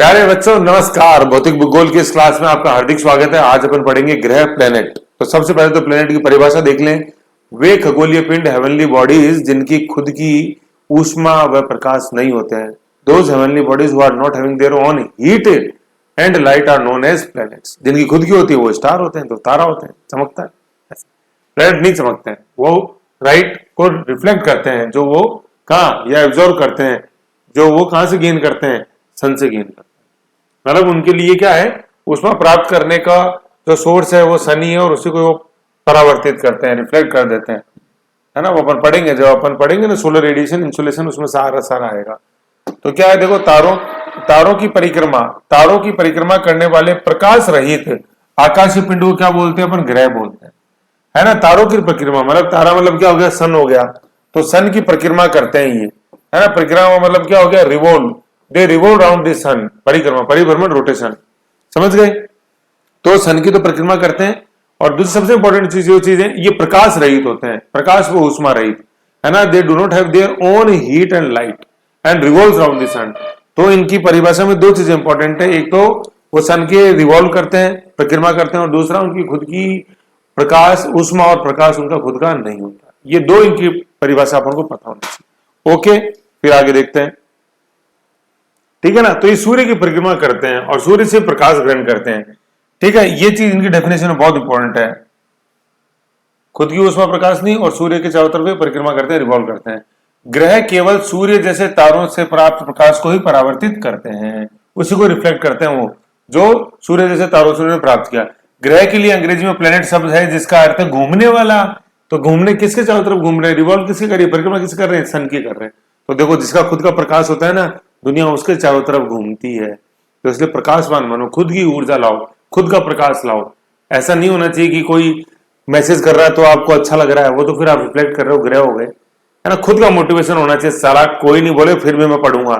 प्यारे बच्चों नमस्कार। भौतिक भूगोल की इस क्लास में आपका हार्दिक स्वागत है। आज अपन पढ़ेंगे ग्रह प्लेनेट। तो सबसे पहले तो प्लेनेट की परिभाषा देख लें। वे खगोलीय पिंड हेवनली बॉडीज जिनकी खुद की ऊष्मा व प्रकाश नहीं होते हैं। Those heavenly bodies who are not having their own heat and light are known as planets. जिनकी खुद की होती है वो स्टार होते हैं, तो तारा होते हैं, चमकता है। प्लैनेट नहीं चमकते हैं, वो लाइट को रिफ्लेक्ट करते हैं, जो वो कहाँ या एब्जॉर्व करते हैं, जो वो कहां से गेन करते हैं, सन से गेन करते हैं। मतलब उनके लिए क्या है, ऊष्मा प्राप्त करने का जो सोर्स है वो सन ही है, और उसी को वो परावर्तित करते हैं, रिफ्लेक्ट कर देते हैं, है ना। वो अपन पढ़ेंगे, जब अपन पढ़ेंगे ना सोलर रेडिएशन इंसुलेशन, उसमें सारा सारा आएगा। तो क्या है, देखो तारों की परिक्रमा करने वाले प्रकाश रहित आकाशीय पिंड को क्या बोलते हैं, अपन ग्रह बोलते हैं, है ना। तारों की परिक्रमा मतलब तारा मतलब क्या हो गया, सन हो गया। तो सन की परिक्रमा करते हैं ये, है ना। परिक्रमा मतलब क्या हो गया, revolve, they revolve round the sun, परिक्रमा, परिभ्रमण, रोटेशन, समझ गए। तो सन की तो परिक्रमा करते हैं। और दूसरी सबसे इंपॉर्टेंट चीज है ये प्रकाश रहित होते हैं, प्रकाश व ऊष्मा रहित, है ना। They do not have their own heat and light and revolve round the sun. तो इनकी परिभाषा में दो चीजें इंपॉर्टेंट है, एक तो वो सन के रिवॉल्व करते हैं, परिक्रमा करते हैं, और दूसरा उनकी खुद की प्रकाश, ऊष्मा और प्रकाश उनका खुद का नहीं होता। ये दो इनकी परिभाषा अपन को पता होनी चाहिए। ओके, फिर आगे देखते हैं, ठीक है ना। तो ये सूर्य की परिक्रमा करते हैं और सूर्य से प्रकाश ग्रहण करते हैं, ठीक है। ये चीज इनकी डेफिनेशन बहुत इंपॉर्टेंट है। खुद की ऊष्मा प्रकाश नहीं, और सूर्य के चारों तरफ परिक्रमा करते हैं, रिवॉल्व करते हैं। ग्रह केवल सूर्य जैसे तारों से प्राप्त प्रकाश को ही परावर्तित करते हैं, उसी को रिफ्लेक्ट करते हैं, वो जो सूर्य जैसे तारों से प्राप्त किया। ग्रह के लिए अंग्रेजी में प्लेनेट शब्द है जिसका अर्थ है घूमने वाला। तो घूमने किसके चारों तरफ घूम रहे हैं, रिवॉल्व किसके कर रही है, परिक्रमा किसके कर रहे हैं, सन की कर रहे हैं। तो देखो, जिसका खुद का प्रकाश होता है ना, दुनिया उसके चारों तरफ घूमती है। तो इसलिए प्रकाशवान बनो, खुद की ऊर्जा लाओ, खुद का प्रकाश लाओ। ऐसा नहीं होना चाहिए कि कोई मैसेज कर रहा है तो आपको अच्छा लग रहा है, वो तो फिर आप रिफ्लेक्ट कर रहे हो, ग्रह हो गए, है ना। खुद का मोटिवेशन होना चाहिए। साला कोई नहीं बोले फिर भी मैं पढ़ूंगा,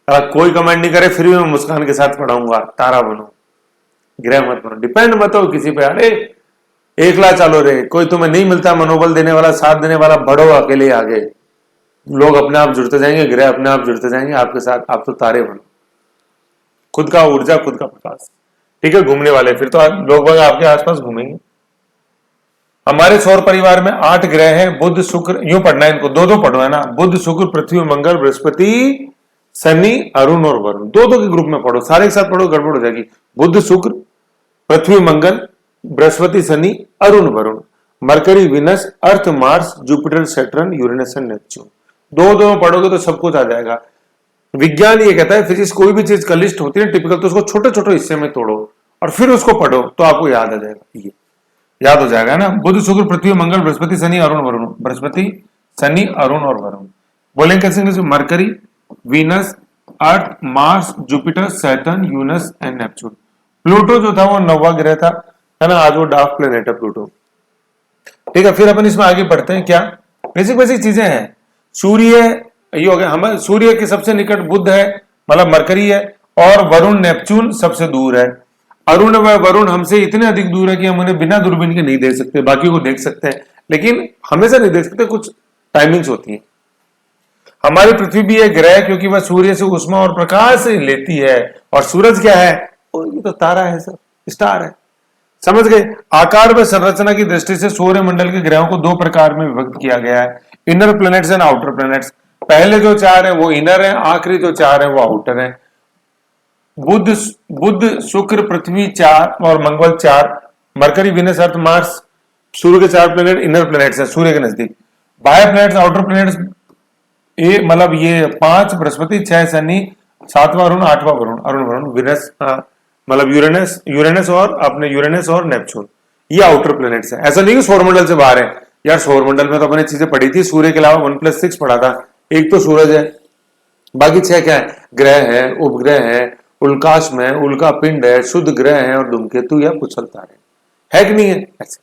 साला कोई कमेंट नहीं करे फिर भी मैं मुस्कान के साथ पढ़ाऊंगा। तारा बनो, ग्रह मत बनो, डिपेंड मत हो किसी पे। अरे एकला चलो रे, कोई तुम्हें नहीं मिलता मनोबल देने वाला, साथ देने वाला, बढ़ो अकेले आगे। लोग अपने आप जुड़ते जाएंगे, ग्रह अपने आप जुड़ते जाएंगे आपके साथ। आप तो तारे बनो, खुद का ऊर्जा, खुद का प्रकाश, ठीक है। घूमने वाले, फिर तो लोग बाग आपके आसपास घूमेंगे। हमारे सौर परिवार में 8 ग्रह हैं, बुध शुक्र, यूं पढ़ना है इनको, दो दो पढ़ो, है ना। बुध शुक्र पृथ्वी मंगल बृहस्पति शनि अरुण और वरुण, दो दो के ग्रुप में पढ़ो, सारे एक साथ पढ़ो गड़बड़ हो जाएगी। बुध शुक्र पृथ्वी मंगल बृहस्पति शनि अरुण वरुण, Mercury Venus Earth Mars Jupiter Saturn Uranus and Neptune. दो दो पढ़ोगे तो सब कुछ आ जाएगा। विज्ञान ये कहता है, फिजिक्स कोई भी चीज कलिष्ट होती है टिपिकल, तो उसको छोटे छोटे हिस्से में तोड़ो और फिर उसको पढ़ो, तो आपको याद आ जाएगा, ये याद हो जाएगा ना। बुध शुक्र पृथ्वी मंगल बृहस्पति शनि अरुण वरुण, बृहस्पति शनि अरुण और वरुण। बोलेंगे कैसे, mercury Venus Earth Mars Jupiter Saturn Uranus and Neptune. Pluto जो था वो 9वां ग्रह था, है ना। आज वो डार्क प्लेनेट है प्लूटो, ठीक है। फिर अपन इसमें आगे बढ़ते हैं, क्या बेसिक बेसिक चीजें हैं। सूर्य ये हो गया, हमारे सूर्य के सबसे निकट बुध है, मतलब मरकरी है, और वरुण नेपच्यून सबसे दूर है। अरुण व वरुण हमसे इतने अधिक दूर है कि हम उन्हें बिना दूरबीन के नहीं देख सकते, बाकी को देख सकते हैं लेकिन हमेशा नहीं देख सकते, कुछ टाइमिंग्स होती है। हमारी पृथ्वी भी एक ग्रह क्योंकि वह सूर्य से ऊष्मा और प्रकाश लेती है, और सूरज क्या है, ये तो तारा है सर, स्टार है, समझ गए। आकार व संरचना की दृष्टि से सौर मंडल के ग्रहों को 2 प्रकार में विभक्त किया गया है, inner planets and outer planets. पहले जो 4 है वो इनर है, आखिरी जो 4 है वो आउटर है। बुध शुक्र पृथ्वी 4 और मंगल 4, मरकरी विनस अर्थ मार्स सूर्य के 4 प्लैनेट इनर प्लैनेट्स हैं, सूर्य के नजदीक। बाह्य प्लैनेट्स आउटर प्लैनेट्स मतलब ये 5 बृहस्पति, 6 शनि, 7वां अरुण, 8वां वरुण, अरुण वरुण, विनस मतलब यूरेनस और अपने यूरेनस और नेपच्यून, ये आउटर प्लैनेट्स हैं। ऐसा नहीं कि सौरमंडल से बाहर है यार, सौरमंडल में तो अपने चीजें पढ़ी थी, सूर्य के अलावा 1+6 पढ़ा था। एक तो सूरज है, बाकी 6 क्या है, ग्रह है, उपग्रह है, उल्काश में उल्का पिंड है, शुद्ध ग्रह है, और धूमकेतु या कुशल तारे है कि नहीं है ऐसे।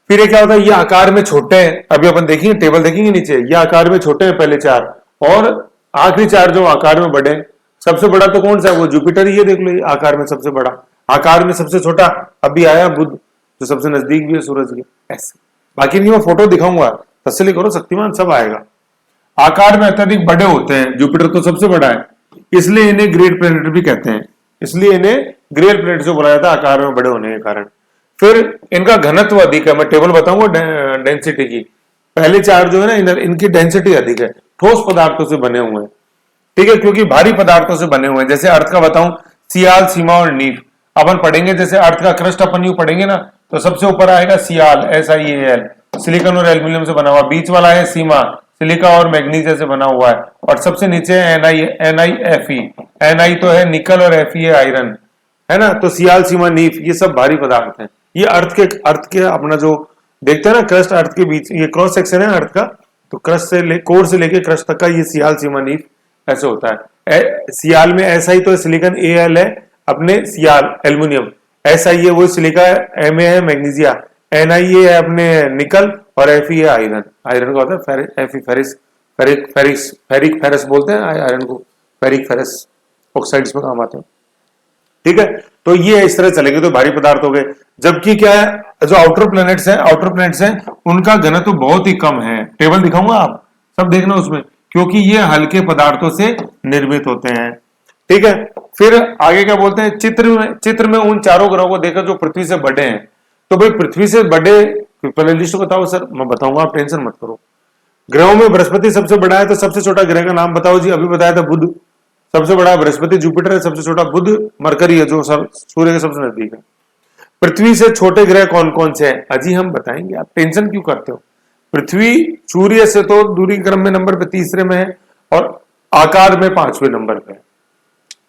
फिर ये क्या होता है, ये आकार में छोटे हैं, अभी अपन देखेंगे टेबल देखेंगे नीचे, ये आकार में छोटे हैं पहले 4, और आखिरी 4 जो आकार में बड़े। सबसे बड़ा तो कौन सा है, वो जुपिटर, ये देख लो, ये आकार में सबसे बड़ा। आकार में सबसे छोटा अभी आया बुध, जो सबसे नजदीक भी है सूरज के, ऐसे। बाकी नहीं, मैं फोटो दिखाऊंगा, तसल्ली करो, शक्तिमान सब आएगा। आकार में अत्यधिक बड़े होते हैं, जुपिटर तो सबसे बड़ा है, इसलिए इन्हें ग्रेट प्लैनेट भी कहते हैं, इसलिए इन्हें ग्रेट प्लैनेट से बोला जाता है आकार में बड़े होने के कारण। फिर इनका घनत्व अधिक है, मैं टेबल बताऊंगा डेंसिटी की। पहले चार जो है ना इनकी डेंसिटी अधिक है, ठोस पदार्थों से बने हुए हैं, ठीक है, क्योंकि भारी पदार्थों से बने हुए हैं। जैसे अर्थ का बताऊं, सियाल, सीमा और नीफ। अपन पढ़ेंगे जैसे अर्थ का क्रस्ट अपन यूं पढ़ेंगे ना, तो सबसे ऊपर आएगा सियाल, SiAl, सिलिकॉन और एल्यूमिनियम से बना हुआ। बीच वाला है सीमा, सिलिका और मैग्नीशियम से बना हुआ है। और सबसे नीचे है NiFe, Ni तो है निकल और Fe है आयरन, है ना। तो सियाल, सीमा, नीफ ये सब भारी पदार्थ हैं। ये अर्थ के अपना जो देखते हैं ना क्रस्ट, अर्थ के बीच ये क्रॉस सेक्शन है अर्थ का, तो क्रस्ट से कोर से लेके क्रस्ट तक का ये सियाल, सीमा, नीफ ऐसे होता है। सियाल में Si तो सिलिकॉन, Al है अपने सियाल, एल्यूमिनियम, Si है वो सिलिका है, Ma है मैग्नीशिया, Ni है अपने निकल और Fe है आयरन। आयरन का होता है फेरिक फेरस बोलते हैं आयरन को, फेरिक फेरस ऑक्साइड्स में काम आते हैं, ठीक है। तो ये इस तरह चलेंगे तो भारी पदार्थ हो गए। जबकि क्या है, जो आउटर प्लैनेट्स हैं उनका घनत्व बहुत ही कम है। टेबल दिखाऊंगा, आप सब देखना उसमें, क्योंकि ये हल्के पदार्थों से निर्मित होते हैं, ठीक है। फिर आगे क्या बोलते हैं, चित्र में उन चारों ग्रहों को देखकर जो पृथ्वी से बड़े हैं। तो भाई पृथ्वी से बड़े पहले लिस्ट बताओ सर, मैं बताऊंगा, आप टेंशन मत करो। ग्रहों में बृहस्पति सबसे बड़ा है, तो सबसे छोटा ग्रह का नाम बताओ जी। अभी बताया था बुध, सबसे बड़ा बृहस्पति, जुपिटर है, सबसे छोटा बुध, मरकरी है जो सूर्य के सबसे नजदीक है। पृथ्वी से छोटे ग्रह कौन कौन से हैं, अजी हम बताएंगे, आप टेंशन क्यों करते हो। पृथ्वी सूर्य से तो दूरी क्रम में नंबर पे तीसरे में है और आकार में 5वें नंबर पे है।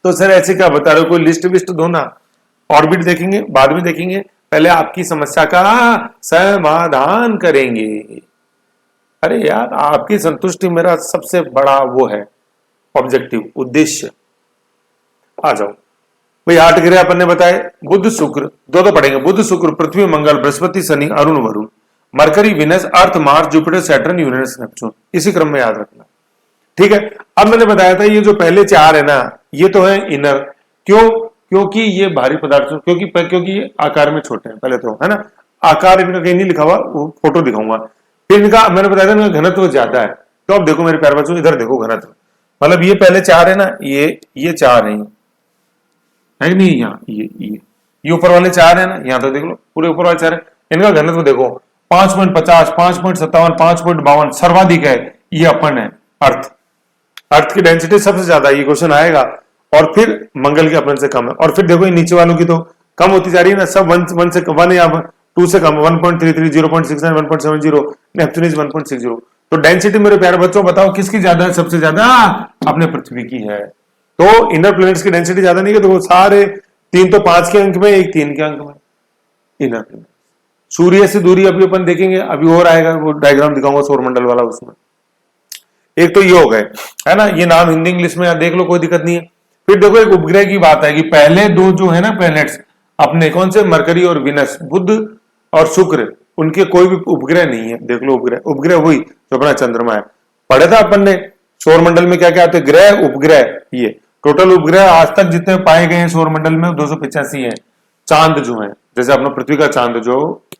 तो सर ऐसे क्या बता रहे हो, कोई लिस्ट विस्ट दो ना। ऑर्बिट देखेंगे, बाद में देखेंगे, पहले आपकी समस्या का समाधान करेंगे। अरे यार, आपकी संतुष्टि मेरा सबसे बड़ा वो है ऑब्जेक्टिव, उद्देश्य। आ जाओ भाई, 8 ग्रह अपन ने बताए, बुध शुक्र, दो तो पढ़ेंगे, बुध शुक्र, पृथ्वी, मंगल, बृहस्पति, शनि, अरुण, वरुण, Mercury, Venus, Earth, Mars, Jupiter, Saturn, Uranus, Neptune, इसी क्रम में याद रखना, ठीक है। अब मैंने बताया था ये जो पहले 4 है ना, ये तो है इनर, क्यों, क्योंकि ये भारी पदार्थ, क्योंकि ये आकार में छोटे हैं, पहले तो है ना, आकार इनका कहीं नहीं लिखा हुआ, वो फोटो दिखाऊंगा। फिर इनका मैंने बताया था इनका घनत्व ज्यादा है। तो अब देखो मेरे प्यारे बच्चों, इधर देखो घनत्व, मतलब ये पहले 4 है ना, ये 4 है कि नहीं, यहाँ ये ऊपर वाले 4 है ना, यहाँ तो देख लो पूरे ऊपर वाले 4 है। इनका घनत्व देखो 5.50, 5.57, 5.52 सर्वाधिक है, ये अपन है अर्थ की डेंसिटी सबसे ज्यादा, ये क्वेश्चन आएगा। और फिर मंगल के अपन से कम है। और फिर देखो नीचे वालों की तो कम होती जा रही है ना, सब 1 से 1 या 2 से कम, 1.33, 0.69, 1.70, नेपच्यून इज 1.60। तो डेंसिटी मेरे प्यारे बच्चों बताओ किसकी ज्यादा है, सबसे ज्यादा अपने पृथ्वी की है। तो इनर प्लैनेट्स की डेंसिटी ज्यादा नहीं है, तो सारे 3 तो 5 के अंक में, 1 3 के अंक में इनर प्लैनेट। सूर्य से दूरी अभी अपन देखेंगे, अभी और आएगा, वो डायग्राम दिखाऊंगा सौरमंडल वाला, उसमें एक तो ये हो गए, है ना, ये नाम हिंदी इंग्लिश में देख लो, कोई दिक्कत नहीं है। फिर देखो एक उपग्रह की बात है कि पहले 2 जो है ना प्लैनेट्स अपने, कौन से, मरकरी और विनस, बुध और शुक्र, उनके कोई भी उपग्रह नहीं है। देख लो उपग्रह वही जो अपना चंद्रमा है। पढ़ा था अपन ने सौरमंडल में क्या क्या आते, ग्रह, उपग्रह, ये टोटल उपग्रह आज तक जितने पाए गए हैं सौरमंडल में 285 है। चांद जो है, जैसे अपना पृथ्वी का चांद जो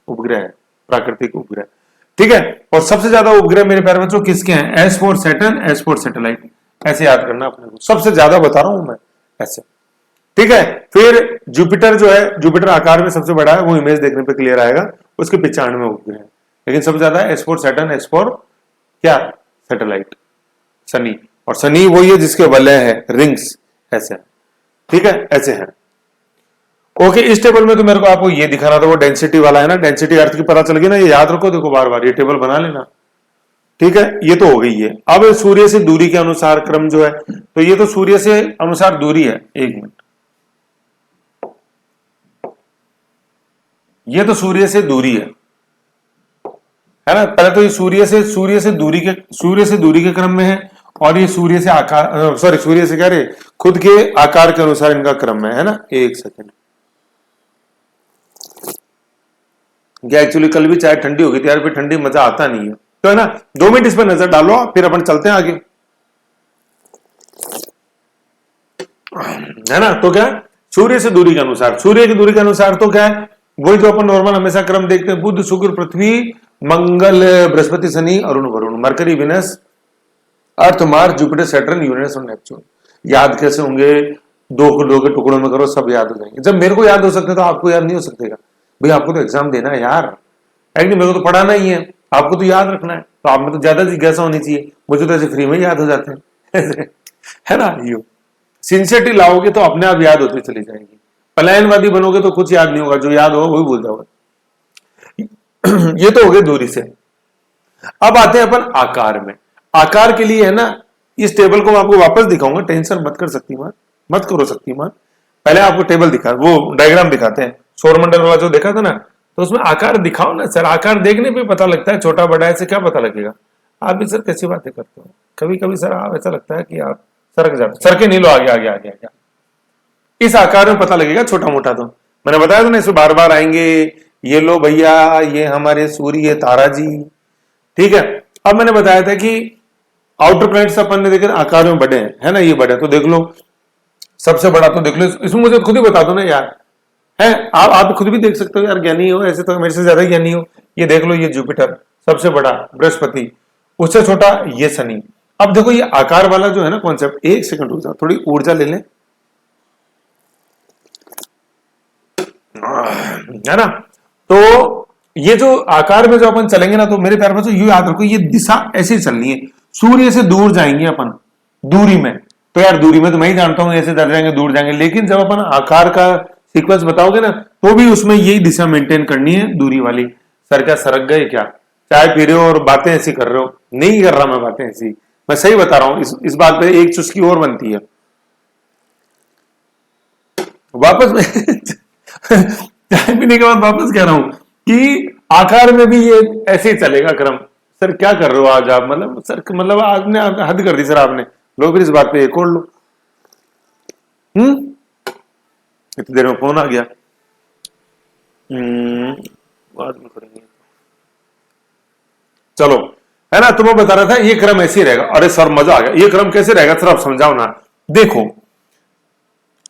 उपग्रह है, प्राकृतिक उपग्रह, ठीक है। और सबसे ज्यादा उपग्रह मेरे प्यारे बच्चों किसके हैं, S for Saturn, S for satellite, ऐसे याद करना अपने को, सबसे ज्यादा बता रहा हूं मैं ऐसे, ठीक है। फिर जुपिटर जो है, जुपिटर आकार में सबसे बड़ा है, वो इमेज देखने पे क्लियर आएगा, उसके 95 उपग्रह है, लेकिन सबसे ज्यादा S for Saturn, S for क्या, सैटेलाइट, शनि। और शनि वही है जिसके वलय है, रिंग्स, ऐसे, ठीक है, ऐसे है। ओके, इस टेबल में तो मेरे को आपको ये दिखाना था, वो डेंसिटी वाला है ना, डेंसिटी अर्थ की पता चल गई ना, ये याद रखो, देखो बार बार ये टेबल बना लेना, ठीक है। ये तो हो गई है। अब सूर्य से दूरी के अनुसार क्रम जो है, तो ये तो सूर्य से अनुसार दूरी है, 1 मिनट, ये तो सूर्य से दूरी है ना। पहले तो ये सूर्य से दूरी के क्रम में है, और ये सूर्य से आकार, सॉरी सूर्य से कह रहे, खुद के आकार के अनुसार इनका क्रम है ना। 1 सेकेंड, एक्चुअली कल भी चाय ठंडी हो गई थी यार, फिर ठंडी मजा आता नहीं है, तो है ना। 2 मिनट इस पर नजर डालो, फिर अपन चलते हैं आगे, है ना। तो क्या, सूर्य से दूरी के अनुसार, सूर्य की दूरी के अनुसार तो क्या है, वही जो अपन नॉर्मल हमेशा क्रम देखते हैं, बुध, शुक्र, पृथ्वी, मंगल, बृहस्पति, शनि, अरुण, वरुण, Mercury, Venus, Earth, Mars, Jupiter, Saturn, Uranus और नेपच्यून। याद कैसे होंगे? दो को दो के टुकड़ों में करो, सब याद हो जाएंगे। जब मेरे को याद हो सकते तो आपको याद नहीं हो सकतेगा? भाई आपको तो एग्जाम देना है यार, है कि मेरे को तो पढ़ाना ही है, आपको तो याद रखना है, तो आप में तो ज्यादा जिज्ञासा होनी चाहिए। मुझे तो ऐसे फ्री में याद हो जाते हैं है ना? यू सिंसियरिटी लाओगे तो अपने आप याद होती चली जाएगी। पलायनवादी बनोगे तो कुछ याद नहीं होगा, जो याद होगा वही भूल जाओगे। ये तो हो गए दूरी से। अब आते हैं अपन आकार में। आकार के लिए है ना, इस टेबल को मैं आपको वापस दिखाऊंगा, टेंशन मत कर शक्तिमान, मत करो शक्तिमान। पहले आपको टेबल दिखा, वो डायग्राम दिखाते हैं, सौरमंडल वाला जो देखा था ना, तो उसमें आकार दिखाओ ना सर। आकार देखने पे पता लगता है छोटा बड़ा है, से क्या पता लगेगा? आप भी सर कैसी बातें करते हो? कभी कभी सर आप ऐसा लगता है कि आप सरक जाते, सर के नहीं लो, आगे आगे आगे आगे। इस आकार में पता लगेगा छोटा मोटा। तो मैंने बताया था ना, इसमें बार बार आएंगे। ये लो भैया, ये हमारे सूर्य तारा जी, ठीक है। अब मैंने बताया था कि आउटर प्लैनेट्स अपन ने देखे आकार में बड़े हैं, है ना, ये बड़े, तो देख लो सबसे बड़ा, तो देख लो इसमें, मुझे खुद ही बता दो ना यार, है आप खुद भी देख सकते हो यार, ज्ञानी हो ऐसे तो, मेरे से ज्यादा ज्ञानी हो। ये देख लो, ये जुपिटर सबसे बड़ा, बृहस्पति उससे छोटा, ये शनि। अब देखो ये आकार वाला जो है ना कॉन्सेप्ट, एक सेकंड रुक जाओ, थोड़ी ऊर्जा ले लें, है ना। तो ये जो आकार में जो अपन चलेंगे ना, तो मेरे प्यारे बच्चों यू याद रखो, ये दिशा ऐसे चलनी है, सूर्य से दूर जाएंगे अपन दूरी में। तो यार दूरी में तो मैं ही जानता हूं, ऐसे चल जाएंगे दूर जाएंगे, लेकिन जब अपन आकार का सीक्वेंस बताओगे ना, तो भी उसमें यही दिशा मेंटेन करनी है, दूरी वाली। सर क्या सरक गए क्या? चाय पी रहे हो और बातें ऐसी कर रहे हो? नहीं कर रहा मैं बातें ऐसी, मैं सही बता रहा हूं। इस बात पे एक चुस्की और बनती है वापस में चाय पीने के बाद वापस कह रहा हूं कि आकार में भी ये ऐसे ही चलेगा क्रम। सर क्या कर रहे हो आज आप? मतलब सर, मतलब आपने हद कर दी सर आपने। लो फिर इस बात पे एक और लो। इतनी देर में फोन आ गया। बाद में करेंगे, चलो, है ना। तुम्हें बता रहा था ये क्रम ऐसे ही रहेगा। अरे सर मजा आ गया, ये क्रम कैसे रहेगा सर, आप समझाओ ना। देखो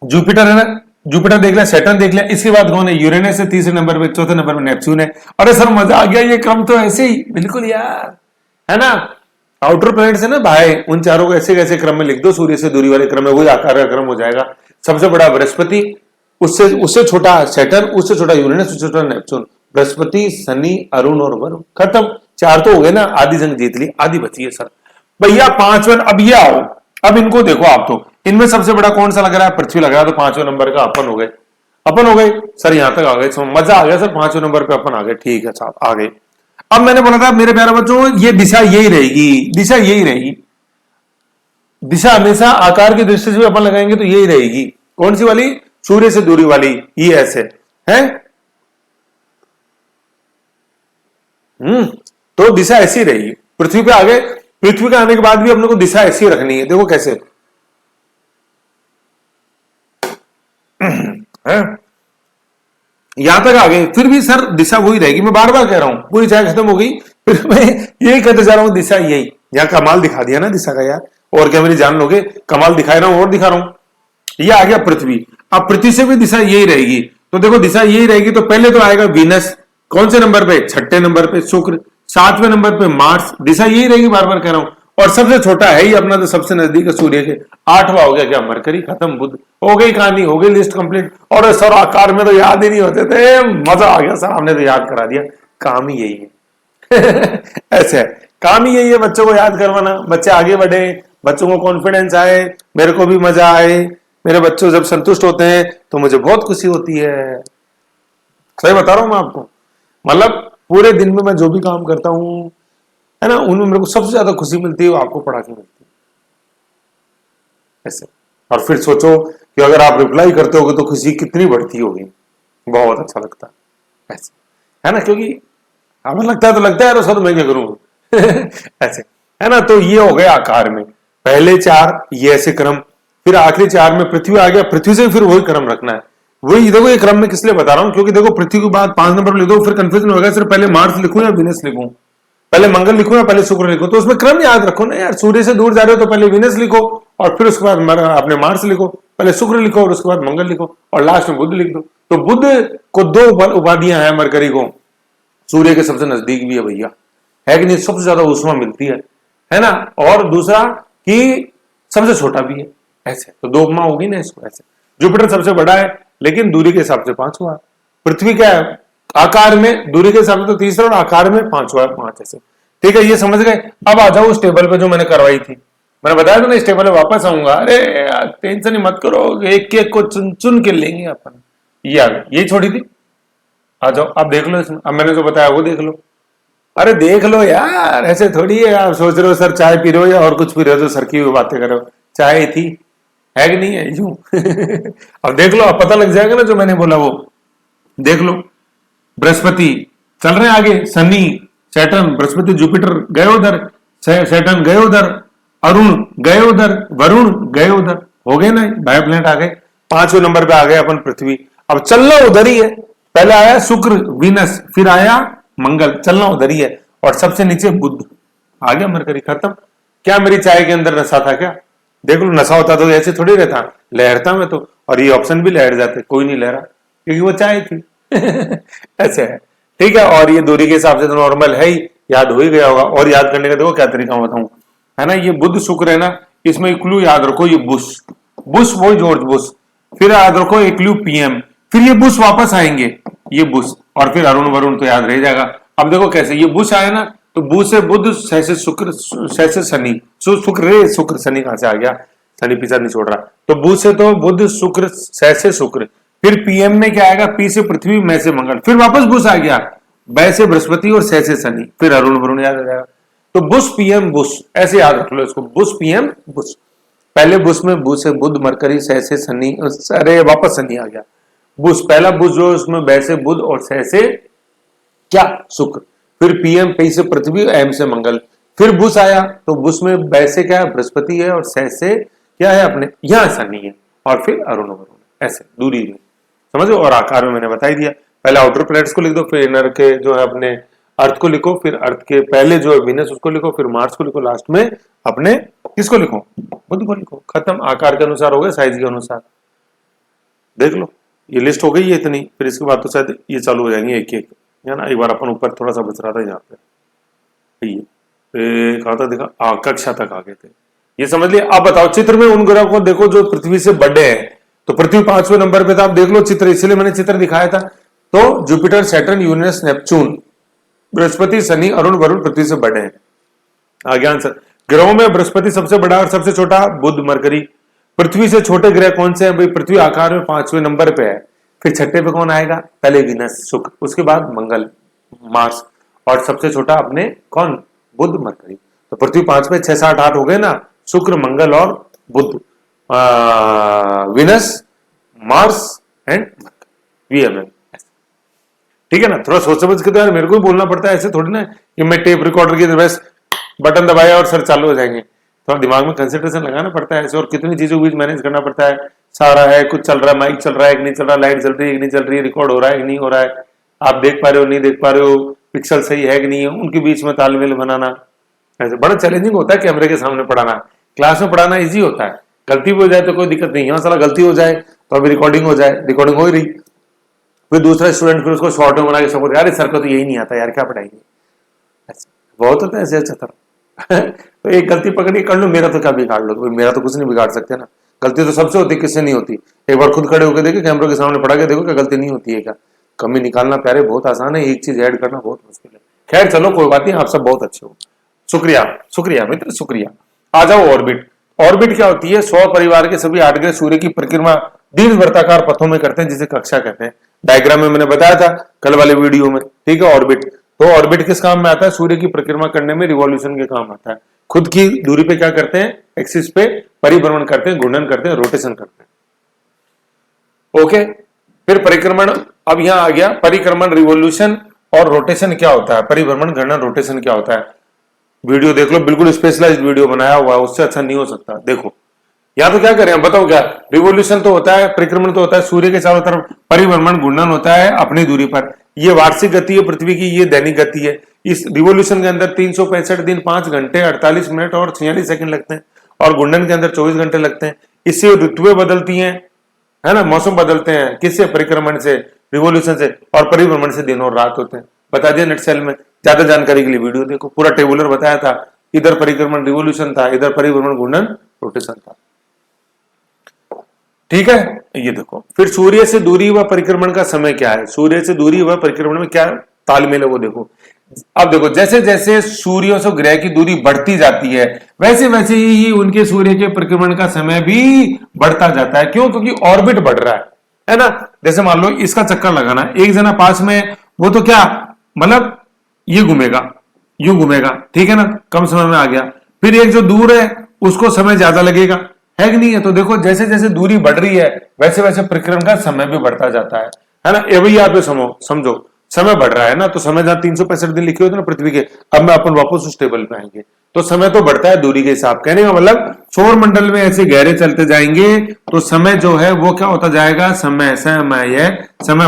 जुपिटर है ना, जुपिटर देख लिया, सैटर्न देख लिया, इसके बाद कौन है? यूरेनस है तीसरे नंबर पे, चौथे नंबर पे नेपच्यून है। अरे सर मजा आ गया, ये क्रम तो ऐसे ही बिल्कुल यार, है ना। आउटर प्लैनेट्स है ना भाई, उन चारों को ऐसे कैसे क्रम में लिख दो, सूर्य से दूरी वाले क्रम में, वही आकार का क्रम हो जाएगा। सबसे बड़ा बृहस्पति, उससे उससे छोटा सैटर्न, उससे छोटा यूरेनस, उससे छोटा नेपच्यून। बृहस्पति, शनि, अरुण और वरुण, खत्म। चार तो हो गए ना, आधी जंग जीत ली, आधी बची है सर। भैया पांचवें, अब ये आओ, अब इनको देखो आप, तो इनमें सबसे बड़ा कौन सा लग रहा है? पृथ्वी लग रहा है, तो पांचवें नंबर का अपन हो गए, अपन हो गए सर, यहां तक आ गए, मजा आ गया सर, पांचवें नंबर पे अपन आ गए, ठीक है साहब आ गए। अब मैंने बोला था मेरे प्यारे बच्चों, ये दिशा यही रहेगी, दिशा यही रहेगी, दिशा हमेशा आकार की दृष्टि से भी अपन लगाएंगे तो यही रहेगी। कौन सी वाली? सूर्य से दूरी वाली, ये ऐसे है। तो दिशा ऐसी रहेगी। पृथ्वी पे आ गए, पृथ्वी पे आने के बाद भी अपने को दिशा ऐसी रखनी है, देखो कैसे है। यहां तक आ गए, फिर भी सर दिशा वही रहेगी। मैं बार बार कह रहा हूं, पूरी चाय खत्म हो गई, फिर मैं यही कहते जा रहा हूं, दिशा यही। यहां कमाल दिखा दिया ना दिशा का यार, और क्या मेरी जान लोगे? कमाल दिखा रहा हूं और दिखा रहा हूं। ये आ गया पृथ्वी। अब पृथ्वी से भी दिशा यही रहेगी, तो देखो दिशा यही रहेगी, तो पहले तो आएगा वीनस, कौन से नंबर पे? छठे नंबर पे शुक्र, सातवें नंबर पे मार्स, दिशा यही रहेगी, बार बार कह रहा हूं। और सबसे छोटा है ही अपना, तो सबसे नजदीक है सूर्य के, आठवां हो गया क्या? मरकरी, खत्म, बुध। हो गई कहानी, हो गई लिस्ट कंप्लीट। और सर आकार में तो याद ही नहीं होते थे, मजा आ गया सर, आपने तो याद करा दिया। काम ही यही है ऐसे है, काम ही यही है, बच्चों को याद करवाना, बच्चे आगे बढ़े, बच्चों को कॉन्फिडेंस आए, मेरे को भी मजा आए। मेरे बच्चों जब संतुष्ट होते हैं तो मुझे बहुत खुशी होती है। सही बता रहा हूं मैं आपको, मतलब पूरे दिन में मैं जो भी काम करता हूं, है ना, उनमें मेरे को सबसे ज्यादा खुशी मिलती है वो आपको पढ़ा के मिलती है ऐसे। और फिर सोचो कि अगर आप रिप्लाई करते होगे तो खुशी कितनी बढ़ती होगी, बहुत अच्छा लगता है ऐसे, है ना। क्योंकि हमें लगता है तो लगता है, सर मैं क्या करूंगा ऐसे, है ना। तो ये हो गए आकार में, पहले चार ये ऐसे क्रम, फिर आखिरी चार में पृथ्वी आ गया, पृथ्वी से फिर वही क्रम रखना है। वही देखो ये क्रम में किस लिए बता रहा हूं, क्योंकि देखो पृथ्वी के बाद 5 नंबर लिख दो, फिर कंफ्यूजन होगा, सिर्फ पहले मार्स लिखूं या विनस लिखूं, पहले मंगल लिखूं या पहले शुक्र लिखूं। तो उसमें क्रम याद रखो ना यार, सूर्य से दूर जा रहे हो तो पहले विनस लिखो, और फिर उसके बाद अपने मार्स लिखो, पहले शुक्र लिखो और उसके बाद मंगल लिखो, और लास्ट में बुध लिख दो। तो बुध को 2 उपाधियां हैं, मरकरी को सूर्य के सबसे नजदीक भी है भैया, है कि नहीं, सबसे ज्यादा ऊष्मा मिलती है ना। और दूसरा कि सबसे छोटा भी है, ऐसे तो 2 उपमा होगी ना इसको ऐसे। जुपिटर सबसे बड़ा है लेकिन दूरी के हिसाब से 5 हुआ। पृथ्वी क्या है, आकार में दूरी के हिसाब से तो तीसरा और आकार में 5 हुआ, 5 ऐसे। ठीक है, ये समझ गए। अब आ जाओ उस टेबल पे जो मैंने करवाई थी, मैंने बताया था ना इस टेबल पे वापस आऊंगा। अरे यार टेंशन ही मत करो, एक एक को चुन चुन के लेंगे अपन। ये आ गई, यही छोड़ी थी। आ जाओ अब देख लो इसमें, अब मैंने जो बताया वो देख लो। अरे देख लो यार, ऐसे थोड़ी है आप सोच रहे हो सर चाय पी रहे हो या और कुछ पी रहे हो तो सर की भी बातें कर रहे हो। चाय थी, है कि नहीं है, यूं अब देख लो, अब पता लग जाएगा ना जो मैंने बोला वो। देख लो, बृहस्पति चल रहे हैं आगे, शनि, सैटर्न, बृहस्पति, जुपिटर गए उधर, सैटर्न गए उधर, अरुण गए उधर, वरुण गए उधर, हो गए ना, बायो प्लेनेट आ गए। 5वें नंबर पे आ गए अपन पृथ्वी। अब चलना उधर ही है, पहले आया शुक्र वीनस, फिर आया मंगल, चलना उधर ही है। और सबसे नीचे बुध आ गया, मरकरी, खत्म। क्या मेरी चाय के अंदर नशा था क्या? देख लो, नशा होता तो ऐसे थोड़ी रहता, लहरता मैं तो, और ये ऑप्शन भी लहर जाते, कोई नहीं लहरा क्योंकि वो चाय थी ऐसे है। ठीक है, और ये दूरी के हिसाब से तो नॉर्मल है ही, याद हो ही गया होगा। और याद करने का देखो क्या तरीका बताऊं, है ना, ये बुध शुक्र है ना, इसमें क्लू याद रखो, ये बुश, बुश वही जॉर्ज बुश, फिर याद रखो एक क्लू पीएम, फिर ये बुश वापस आएंगे, ये बुश, और फिर अरुण वरुण तो याद रह जाएगा। अब देखो कैसे, ये बुश आया ना, तो बू से बुध, से शुक्र, से शनि, शुक्र शुक्र, शनि कहां से आ गया, शनि पीछा नहीं छोड़ रहा, तो बू से तो बुध शुक्र, से शुक्र, फिर पीएम में क्या आएगा, पी से पृथ्वी, मैं से मंगल, फिर वापस बुश आ गया, बै से बृहस्पति और से शनि, फिर अरुण वरुण याद आ जाएगा। तो बुश पीएम बुश, ऐसे याद रख लो इसको, बुश पीएम बुश। पहले बुश में बू से बुध, मरकरी, से शनि, अरे वापस शनि आ गया। बुश पहला बुश जो उसमें बै से बुध और से क्या शुक्र, फिर पीएम, पी से पृथ्वी, एम से मंगल, फिर बुश आया, तो बुश में बै से क्या है, बृहस्पति है, और से क्या है अपने यहां शनि है, और फिर अरुण वरुण, ऐसे दूरी में समझो। और आकार में मैंने बता ही दिया, पहले आउटर प्लैनेट्स को लिख दो, फिर इनर के जो है अपने अर्थ को लिखो, फिर अर्थ के पहले जो है वीनस उसको लिखो, फिर मार्स को लिखो, लास्ट में अपने किसको लिखो, बुध को लिखो, खत्म। आकार के अनुसार हो गया, साइज के अनुसार। देख लो ये लिस्ट हो गई है इतनी, फिर इसके बाद तो शायद ये चालू हो जाएंगे एक एक, है ना। एक बार अपन ऊपर थोड़ा सा बच रहा था यहाँ पे, ये कहा था देखा, कक्षा तक आ गए थे, ये समझ लिया। अब बताओ चित्र में उन ग्रह को देखो जो पृथ्वी से बड़े हैं, तो पृथ्वी 5वें नंबर पे था। आप देख लो चित्र, इसलिए मैंने चित्र दिखाया था। तो जुपिटर, सैटर्न, यूरेनस, नेपच्यून, बृहस्पति, शनि, अरुण वरुण पृथ्वी से बड़े हैं। आगे आंसर, ग्रहों में बृहस्पति सबसे बड़ा और सबसे छोटा बुध, मरकरी। पृथ्वी से छोटे ग्रह कौन से हैं भाई? पृथ्वी आकार में 5वें नंबर पे है, फिर छठे पे कौन आएगा? पहले वीनस, शुक्र, उसके बाद मंगल, मार्स, और सबसे छोटा अपने कौन? बुध, मरकरी। तो पृथ्वी 5 पे, 6, 7, 8 हो गए ना, शुक्र, मंगल और बुध, विनस, मार्स एंड वीएमएम। ठीक है ना, थोड़ा सोच समझ के तो यार मेरे को भी बोलना पड़ता है, ऐसे थोड़ी ना कि मैं टेप रिकॉर्डर की बस बटन दबाया और सर चालू हो जाएंगे। थोड़ा दिमाग में कंसंट्रेशन लगाना पड़ता है ऐसे, और कितनी चीजों के बीच मैनेज करना पड़ता है। सारा है, कुछ चल रहा है, माइक चल रहा है कि नहीं चल रहा, लाइट चल रही है कि नहीं चल रही है, रिकॉर्ड हो रहा है कि नहीं हो रहा है, आप देख पा रहे हो नहीं देख पा रहे हो, पिक्सल सही है कि नहीं है, उनके बीच में तालमेल बनाना ऐसे बड़ा चैलेंजिंग होता है। कैमरे के सामने पढ़ाना, क्लास में पढ़ाना इजी होता है, गलती भी हो जाए तो कोई दिक्कत नहीं, यहाँ साला गलती हो जाए तो अभी रिकॉर्डिंग हो जाए, रिकॉर्डिंग हो ही रही, फिर दूसरा स्टूडेंट फिर उसको शॉर्ट में बना के सपोर्ट, यार सर को तो यही नहीं आता यार, क्या पढ़ाएंगे, बहुत होता है ऐसे अच्छा तो एक गलती पकड़ी कर लो, मेरा तो क्या बिगाड़ लो, मेरा तो कुछ नहीं बिगाड़ सकते ना, गलती तो सबसे होती है, किससे नहीं होती। एक बार खुद खड़े होकर देखो, कैमरे के सामने पढ़ा के देखो क्या गलती नहीं होती है क्या। कमी निकालना प्यारे बहुत आसान है, एक चीज ऐड करना बहुत मुश्किल है। खैर चलो कोई बात नहीं, आप सब बहुत अच्छे हो, शुक्रिया शुक्रिया मित्र शुक्रिया। आ जाओ ऑर्बिट। ऑर्बिट क्या होती है? सौर परिवार के सभी 8 ग्रह सूर्य की परिक्रमा दीर्घ वृत्ताकार पथों में करते हैं, जिसे कक्षा कहते हैं। डायग्राम में मैंने बताया था कल वाले वीडियो में, ठीक है। ऑर्बिट, तो ऑर्बिट किस काम में आता है? सूर्य की परिक्रमा करने में, रिवॉल्यूशन के काम आता है। खुद की दूरी पे क्या करते हैं? एक्सिस पे परिभ्रमण करते हैं, घूर्णन करते हैं, रोटेशन करते हैं। ओके, फिर परिक्रमण, अब यहां आ गया परिक्रमण, रिवॉल्यूशन और रोटेशन क्या होता है, परिभ्रमण, घूर्णन, रोटेशन क्या होता है। वीडियो देख लो, बिल्कुल स्पेशलाइज्ड वीडियो बनाया हुआ है, उससे अच्छा नहीं हो सकता। देखो यहां तो क्या करें, बताओ क्या, रिवॉल्यूशन तो होता है, परिक्रमण तो होता है सूर्य के चारों तरफ, परिभ्रमण, घूर्णन होता है अपनी दूरी पर। ये वार्षिक गति है पृथ्वी की, ये दैनिक गति है। इस रिवॉल्यूशन के अंदर 365 दिन, 5 घंटे 48 मिनट और 46 सेकंड लगते हैं, और घूर्णन के अंदर 24 घंटे लगते हैं। इससे ऋतुएं बदलती हैं, है ना, मौसम बदलते हैं, किससे? परिक्रमण से, रिवॉल्यूशन से, और परिभ्रमण से दिन और रात होते हैं। बता दिया नेट सेल में, ज्यादा जानकारी के लिए वीडियो देखो, पूरा टेबुलर बताया था, इधर परिक्रमण रिवॉल्यूशन था, इधर परिभ्रमण घूर्णन रोटेशन था। ठीक है, ये देखो। फिर सूर्य से दूरी व परिक्रमण का समय क्या है, सूर्य से दूरी व परिक्रमण में क्या तालमेल है वो देखो। अब देखो, जैसे जैसे सूर्य से ग्रह की दूरी बढ़ती जाती है वैसे वैसे ही उनके सूर्य के परिक्रमण का समय भी बढ़ता जाता है। क्यों? क्योंकि ऑर्बिट बढ़ रहा है ना। जैसे मान लो इसका चक्कर लगाना, एक जना पास में, वो तो क्या मतलब ये घूमेगा, यूं घूमेगा, ठीक है ना, कम समय में आ गया। फिर एक जो दूर है उसको समय ज्यादा लगेगा, है कि नहीं है। तो देखो, जैसे जैसे दूरी बढ़ रही है वैसे वैसे परिक्रमण का समय भी बढ़ता जाता है ना। ये भी आप समझो, समय बढ़ रहा है ना, तो समय जहां 365 दिन लिखे होते ना पृथ्वी के, अब मैं अपन वापस उस टेबल पे आएंगे, तो समय तो बढ़ता है दूरी के हिसाब। कहने का मतलब सौर मंडल में ऐसे गहरे चलते जाएंगे तो समय जो है वो क्या होता जाएगा, समय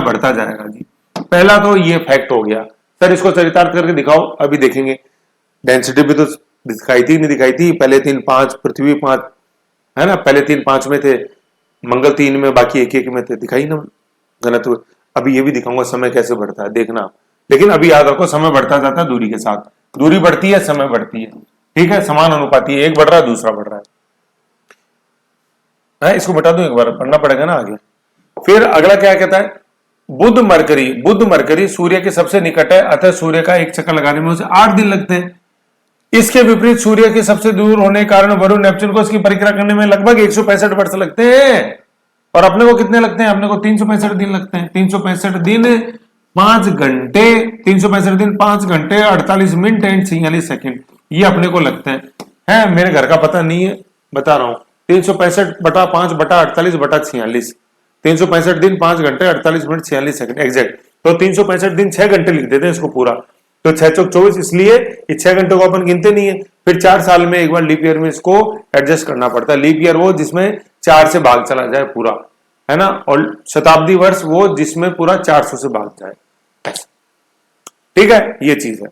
बढ़ता जाएगा जी। पहला तो ये फैक्ट हो गया। सर इसको चरितार्थ करके दिखाओ, अभी देखेंगे। डेंसिटी भी तो दिखाई थी, नहीं दिखाई थी? पहले 3 5, पृथ्वी 5, है ना, पहले 3 5 में थे, मंगल 3 में, बाकी 1 1 में थे, दिखाई ना घनत्व। अभी ये भी दिखाऊंगा समय कैसे बढ़ता है, देखना। लेकिन अभी याद रखो, समय बढ़ता जाता है दूरी के साथ, दूरी बढ़ती है समय बढ़ती है, ठीक है, समान अनुपाती है, एक बढ़ रहा है दूसरा बढ़ रहा है। इसको बता दूं, एक बार पढ़ना पड़ेगा ना आगे। फिर अगला क्या कहता है, बुध मरकरी सूर्य के सबसे निकट है, अतः सूर्य का एक चक्कर लगाने में उसे 8 दिन लगते हैं। इसके विपरीत सूर्य के सबसे दूर होने के कारण वरुण नेपच्यून को इसकी परिक्रमा करने में लगभग 165 वर्ष लगते हैं। और अपने को कितने लगते हैं? अपने को 365 दिन लगते हैं। 365 दिन 5 घंटे, 365 दिन 5 घंटे 48 मिनट एंड 46 सेकंड, ये अपने को लगते हैं। मेरे घर का पता नहीं है, बता रहा हूं। 365 बटा 5 बटा 48 बटा 46, 365 दिन 5 घंटे 48 मिनट 46 सेकंड एग्जैक्ट। तो 365 दिन 6 घंटे लिख देते हैं इसको पूरा, तो 6 चौक 24, इसलिए इस 6 घंटे को अपन गिनते नहीं है। फिर 4 साल में एक बार लीप ईयर में इसको एडजस्ट करना पड़ता है। लीप ईयर वो जिसमें 4 से भाग चला जाए पूरा, है ना, और शताब्दी वर्ष वो जिसमें पूरा 400 से भाग जाए, ठीक है, ये चीज है।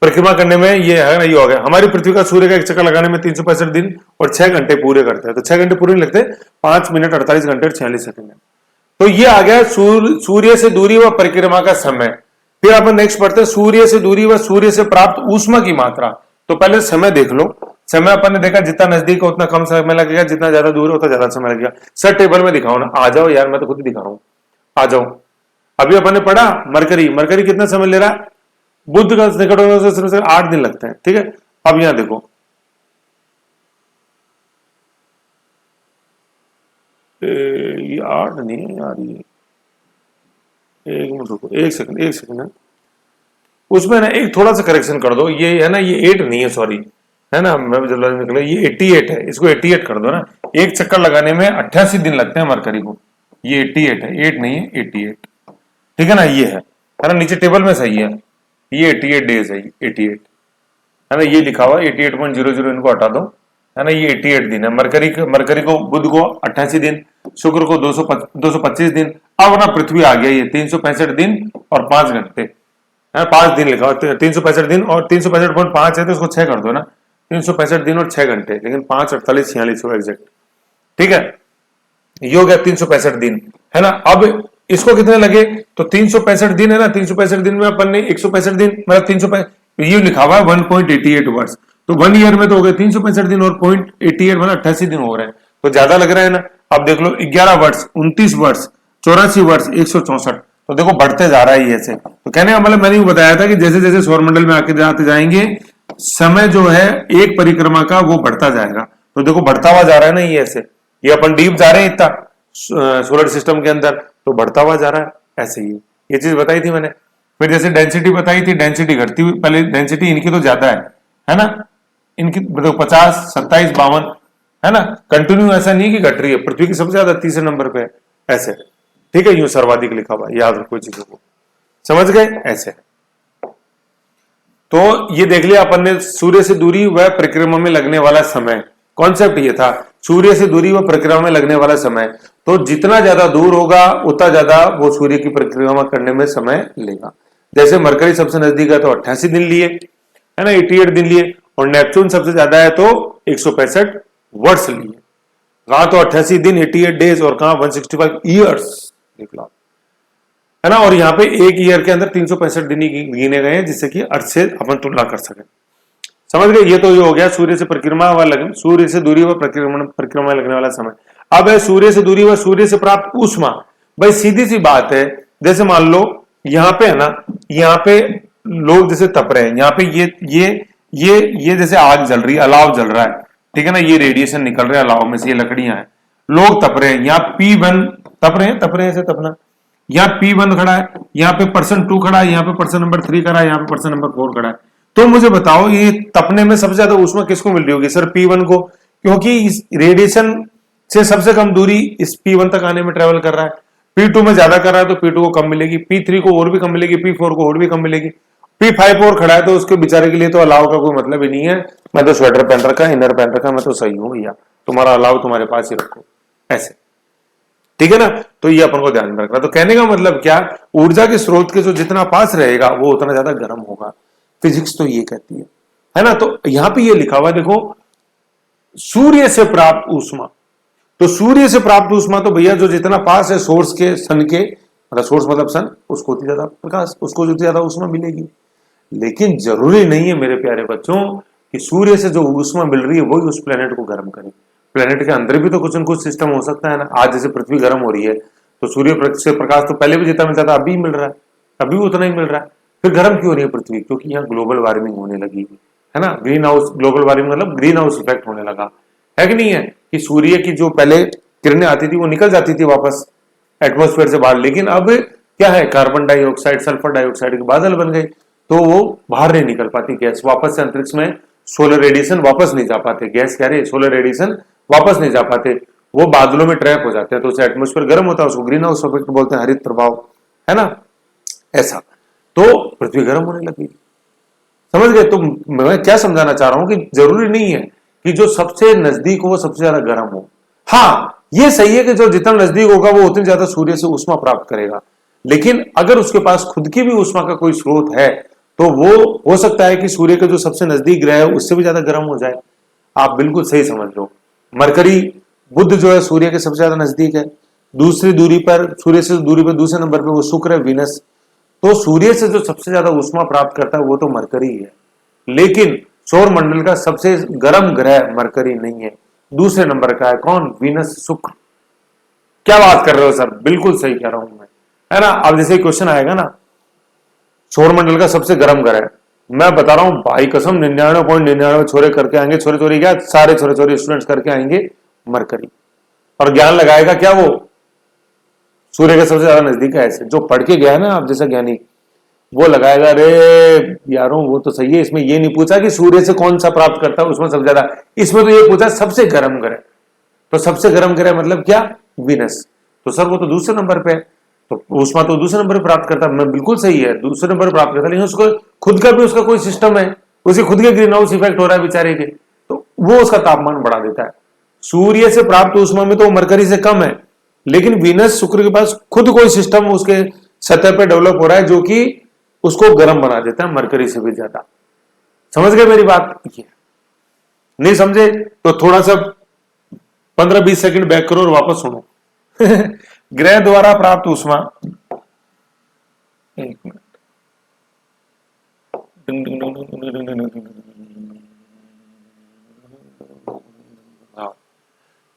परिक्रमा करने में ये है ना, ये हो गया। हमारी पृथ्वी का सूर्य का एक चक्कर लगाने में 365 दिन और 6 घंटे पूरे करते हैं, तो 6 घंटे पूरे नहीं लगते, 5 मिनट 48 घंटे और 46 सेकंड है। तो ये आ गया सूर्य से दूरी व परिक्रमा का समय। फिर अपन नेक्स्ट पढ़ते हैं सूर्य से दूरी व सूर्य से प्राप्त ऊष्मा की मात्रा। तो पहले समय देख लो। समय अपन ने देखा जितना नजदीक हो उतना कम समय लगेगा, जितना ज्यादा दूर हो उतना ज्यादा समय लगेगा। सर टेबल में दिखाओ ना, आ जाओ यार, मैं तो खुद ही दिखा रहा हूं, आ जाओ। अभी अपन ने पढ़ा मरकरी कितना समय ले रहा है, बुध का निकट होने से 8 दिन लगते हैं, ठीक है। अब यहां देखो, ये 8 नहीं है यार, ये एक मिनट रुको, एक सेकंड है। उसमें ना एक थोड़ा सा करेक्शन कर दो, ये है ना, ये 8 नहीं है, सॉरी, है ना, मैं जल्दी निकला, ये 88 है, इसको 88 कर दो ना। एक चक्कर लगाने में 88 दिन लगते हैं मरकरी को, ये 88 है, 8 नहीं है, 88, ठीक है ना, ये है ना, नीचे टेबल में सही है, ये 88 डेज है, 88 है ना, ये लिखा हुआ 88.00, इनको हटा दो, है ना, ये 88 दिन है। मरकरी को बुध को 88 दिन, शुक्र को 225 दिन। अब ना पृथ्वी आ गया, ये 365 दिन और 5 घंटे, है 5 दिन लिखा हुआ, 365 दिन और 365.5 है तो इसको 6 कर दो ना, 365 दिन और 6 घंटे, लेकिन 5 48 46 हो एग्जैक्ट, ठीक है। ये हो गया 365 दिन, है ना। अब इसको कितने लगे, तो 365 दिन है ना, 365 दिन में अपन ने 165 दिन, मतलब 365, ये लिखा हुआ है 1.88 वर्ष, तो 1 ईयर में तो हो गए 365 दिन और 0.88 मतलब 88 दिन हो रहे हैं, तो ज्यादा लग रहा है ना। अब देख लो 11 वर्ष, 29 वर्ष, 84 वर्ष, 164, तो देखो बढ़ते जा रहा है ये ऐसे। तो कहने का मतलब मैंने बताया था कि जैसे जैसे सौरमंडल में आके जाते जाएंगे समय जो है एक परिक्रमा का वो बढ़ता जाएगा, तो देखो बढ़ता हुआ जा रहा है ना ये ऐसे, ये अपन डीप जा रहे हैं इतना सोलर सिस्टम के अंदर, तो बढ़ता हुआ जा रहा है ऐसे ही। ये चीज बताई थी मैंने। फिर जैसे डेंसिटी बताई थी, डेंसिटी घटती हुई, पहले डेंसिटी इनकी तो ज्यादा है ना, इनकी मतलब 50 27 52, है ना, कंटिन्यू ऐसा नहीं कि घट रही है, पृथ्वी की सबसे ज्यादा तीसरे नंबर पे ऐसे, ठीक है, यूं सर्वाधिक लिखा हुआ, याद रखो चीजों को, समझ गए ऐसे। तो ये देख लिया अपन ने सूर्य से दूरी व परिक्रमा में लगने वाला समय, कॉन्सेप्ट ये था, सूर्य से दूरी व परिक्रमा में लगने वाला समय। तो जितना ज्यादा दूर होगा उतना ज्यादा वो सूर्य की परिक्रमा करने में समय लेगा। जैसे मरकरी सबसे नजदीक है तो 88 दिन लिए, है ना, 88 दिन लिए, और नेपच्यून सबसे ज्यादा है तो 165 वर्ष लिए। कहां तो 88 दिन 88 डेज, और कहां 165 ईयर्स निकला, है ना। और यहाँ पे एक ईयर के अंदर 365 दिन ही गिने गए हैं, जिससे कि अर्थ से अपन तुलना कर सके, समझ गए। ये तो ये हो गया सूर्य से परिक्रमा व सूर्य से दूरी व परिक्रमा लगने वाला समय। अब है सूर्य से दूरी व सूर्य से प्राप्त ऊष्मा। भाई सीधी सी बात है, जैसे मान लो यहां पे है ना, यहाँ पे लोग जैसे तप रहे हैं, यहाँ पे ये जैसे आग जल रही है, अलाव जल रहा है, ठीक है ना, ये रेडिएशन निकल रहा है अलाव में से, ये लकड़ियां हैं, लोग तप रहे हैं, यहाँ P1 तप रहे हैं ऐसे तपना, यहाँ P1 खड़ा है, यहाँ पे पर्सन 2 खड़ा है, यहाँ पे पर्सन नंबर 3 खड़ा है, यहाँ पे पर्सन नंबर 4 खड़ा है। तो मुझे बताओ ये तपने में सबसे ज्यादा ऊष्मा किसको मिल रही होगी? सर P1 को, क्योंकि इस रेडिएशन से सबसे कम दूरी इस P1 तक आने में ट्रेवल कर रहा है। P2 में ज्यादा कर रहा है तो P2 को कम मिलेगी, P3 को और भी कम मिलेगी, P4 को और भी कम मिलेगी, P5 और खड़ा है तो उसके बेचारे के लिए तो अलाव का कोई मतलब ही नहीं है, मैं तो स्वेटर पहन रखा, इनर पहन रखा, मैं तो सही हूं भैया, तुम्हारा अलाव तुम्हारे पास ही रखो, ऐसे, ठीक है ना। तो ये अपन को ध्यान में रखना। तो कहने का मतलब क्या, ऊर्जा के स्रोत के जो जितना पास रहेगा वो उतना ज्यादा गर्म होगा, फिजिक्स तो ये कहती है ना। तो यहां पे ये लिखा हुआ है देखो, सूर्य से प्राप्त ऊष्मा, तो सूर्य से प्राप्त ऊष्मा तो भैया जो जितना पास है सोर्स के, सन के, मतलब सोर्स मतलब सन, उसको उतनी ज्यादा प्रकाश, उसको जितनी ज्यादा ऊष्मा मिलेगी। लेकिन जरूरी नहीं है मेरे प्यारे बच्चों कि सूर्य से जो ऊष्मा मिल रही है वही उस प्लेनेट को गर्म करे। प्लेनेट के अंदर भी तो कुछ न कुछ सिस्टम हो सकता है ना। आज जैसे पृथ्वी गर्म हो रही है तो सूर्य से प्रकाश तो पहले भी जितना मिलता था अभी मिल रहा है, अभी उतना ही मिल रहा है, फिर गर्म क्यों हो रही है पृथ्वी? क्योंकि यहाँ ग्लोबल वार्मिंग होने लगी है ना। ग्रीन हाउस, ग्लोबल वार्मिंग मतलब ग्रीन हाउस इफेक्ट होने लगा है कि नहीं है, कि सूर्य की जो पहले किरणें आती थी वो निकल जाती थी वापस एटमॉस्फेयर से बाहर, लेकिन अब क्या है, कार्बन डाइऑक्साइड, सल्फर डाइऑक्साइड के बादल बन गए, तो वो बाहर नहीं निकल पाती गैस, वापस से अंतरिक्ष में सोलर रेडिएशन वापस नहीं जा पाते, गैस कह रहे सोलर रेडिएशन वापस नहीं जा पाते, वो बादलों में ट्रैप हो जाते हैं, तो उसे एटमॉस्फेयर गर्म होता है, उसको ग्रीन हाउस इफेक्ट बोलते हैं, हरित प्रभाव, है ना, ऐसा। तो पृथ्वी गर्म होने लगी, समझ गए? तो मैं क्या समझाना चाह रहा हूं कि जरूरी नहीं है कि जो सबसे नजदीक हो वो सबसे ज्यादा गर्म हो। हाँ, ये सही है कि जो जितना नजदीक होगा वो उतनी ज्यादा सूर्य से ऊष्मा प्राप्त करेगा, लेकिन अगर उसके पास खुद की भी ऊष्मा का कोई स्रोत है तो वो हो सकता है कि सूर्य के जो सबसे नजदीक ग्रह है उससे भी ज्यादा गर्म हो जाए। आप बिल्कुल सही समझ लो। मरकरी, बुध जो है सूर्य के सबसे ज्यादा नजदीक है, दूसरी दूरी पर, सूर्य से दूरी पर दूसरे नंबर पर वो शुक्र है, वीनस। तो सूर्य से जो सबसे ज्यादा ऊष्मा प्राप्त करता है वो तो मरकरी है, लेकिन सौर मंडल का सबसे गर्म ग्रह मरकरी नहीं है, दूसरे नंबर का है कौन? वीनस, शुक्र। क्या बात कर रहे हो सर? बिल्कुल सही कह रहा हूं मैं, है ना। अब जैसे क्वेश्चन आएगा ना, सौर मंडल का सबसे गर्म ग्रह है, मैं बता रहा हूं भाई कसम 99.99 छोरे करके आएंगे, छोरे चोरी क्या, सारे छोरे चोरी स्टूडेंट्स करके आएंगे मरकरी, और ज्ञान लगाएगा क्या वो? सूर्य के सबसे ज्यादा नजदीक है, ऐसे जो पढ़ के गया है ना आप जैसा ज्ञानी, वो लगाएगा, अरे यारों वो तो सही है, इसमें ये नहीं पूछा कि सूर्य से कौन सा प्राप्त करता है उसमें सबसे ज्यादा, इसमें तो ये पूछा सबसे गर्म ग्रह, तो सबसे गर्म ग्रह मतलब क्या? वीनस। तो सर वो तो दूसरे नंबर पे है, तो ऊष्मा तो दूसरे नंबर पे प्राप्त करता है, मैं बिल्कुल सही है, दूसरे नंबर पर प्राप्त करता है, लेकिन उसको खुद का भी उसका कोई सिस्टम है, उसे खुद के ग्रीन हाउस इफेक्ट हो रहा है बेचारे के, तो वो उसका तापमान बढ़ा देता है। सूर्य से प्राप्त ऊष्मा में तो मरकरी से कम है, लेकिन वीनस, शुक्र के पास खुद कोई सिस्टम उसके सतह पे डेवलप हो रहा है जो कि उसको गर्म बना देता है मरकरी से भी ज्यादा। समझ गए मेरी बात? ये नहीं समझे तो थोड़ा सा 15-20 सेकंड बैक करो और वापस सुनो। ग्रह द्वारा प्राप्त ऊष्मा, एक मिनट,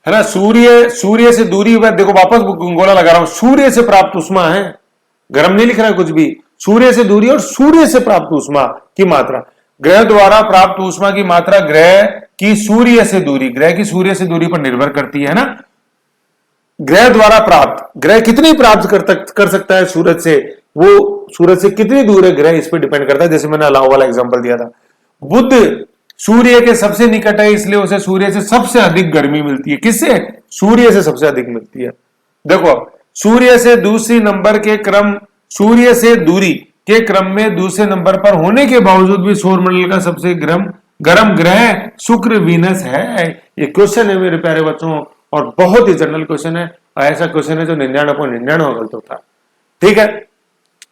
है ना, सूर्य से दूरी पर देखो, वापस गोला लगा रहा हूं, सूर्य से प्राप्त ऊष्मा है, गर्म नहीं लिख रहा है कुछ भी, सूर्य से दूरी और सूर्य से प्राप्त ऊष्मा की मात्रा, ग्रह द्वारा प्राप्त ऊष्मा की मात्रा ग्रह की सूर्य से दूरी, ग्रह की सूर्य से दूरी पर निर्भर करती है ना। ग्रह द्वारा प्राप्त, ग्रह कितनी प्राप्त कर सकता है सूरज से, वो सूरज से कितनी दूर है ग्रह, इस पर डिपेंड करता है। जैसे मैंने अलाव वाला एग्जांपल दिया था, बुध सूर्य के सबसे निकट है इसलिए उसे सूर्य से सबसे अधिक गर्मी मिलती है। किससे? सूर्य से सबसे अधिक मिलती है। देखो, सूर्य से दूसरी नंबर के क्रम, सूर्य से दूरी के क्रम में दूसरे नंबर पर होने के बावजूद भी सौरमंडल का सबसे गर्म ग्रह शुक्र, वीनस है। ये क्वेश्चन है मेरे प्यारे बच्चों, और बहुत ही जनरल क्वेश्चन है, और ऐसा क्वेश्चन है जो 99.99 गलत होता है। ठीक है,